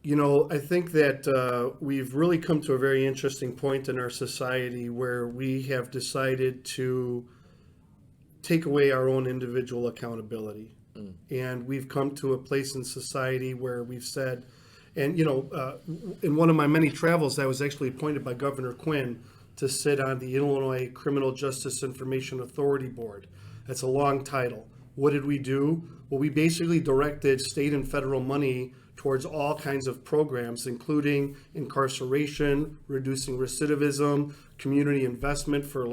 I think that we've really come to a very interesting point in our society where we have decided to take away our own individual accountability. And we've come to a place in society where we've said, and in one of my many travels, I was actually appointed by Governor Quinn to sit on the Illinois Criminal Justice Information Authority Board. That's a long title. What did we do? Well, we basically directed state and federal money towards all kinds of programs, including incarceration, reducing recidivism, community investment for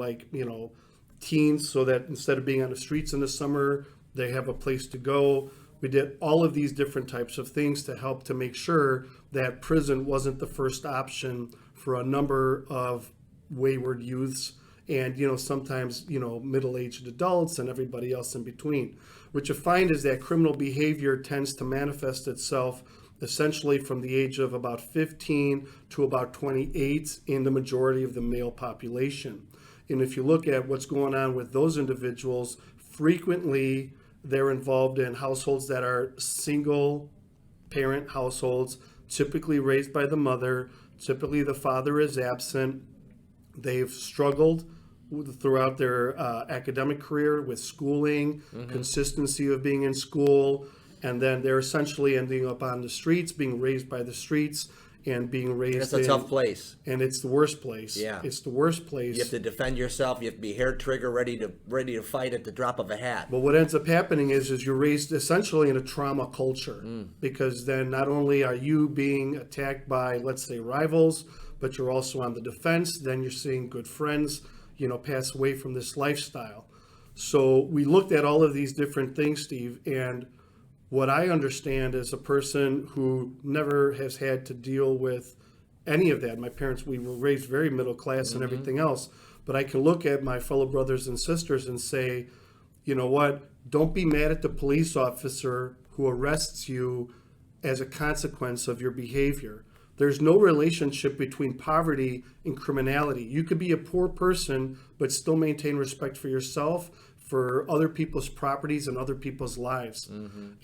teens, so that instead of being on the streets in the summer, they have a place to go. We did all of these different types of things to help to make sure that prison wasn't the first option for a number of wayward youths and, sometimes, middle-aged adults and everybody else in between. What you find is that criminal behavior tends to manifest itself essentially from the age of about 15 to about 28 in the majority of the male population. And if you look at what's going on with those individuals, frequently they're involved in households that are single parent households, typically raised by the mother. Typically the father is absent. They've struggled throughout their academic career with schooling, consistency of being in school, and then they're essentially ending up on the streets, being raised by the streets, and being raised It's a tough place. And it's the worst place. Yeah. It's the worst place. You have to defend yourself. You have to be hair trigger ready to fight at the drop of a hat. But what ends up happening is you're raised essentially in a trauma culture, because then not only are you being attacked by, let's say, rivals, but you're also on the defense. Then you're seeing good friends, pass away from this lifestyle. So we looked at all of these different things, Steve, and what I understand as a person who never has had to deal with any of that. My parents, we were raised very middle class and everything else, but I can look at my fellow brothers and sisters and say, you know what, don't be mad at the police officer who arrests you as a consequence of your behavior. There's no relationship between poverty and criminality. You could be a poor person, but still maintain respect for yourself, for other people's properties and other people's lives.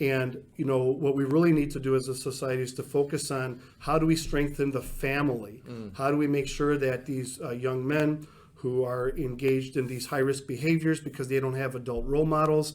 And, what we really need to do as a society is to focus on how do we strengthen the family? How do we make sure that these young men who are engaged in these high-risk behaviors because they don't have adult role models,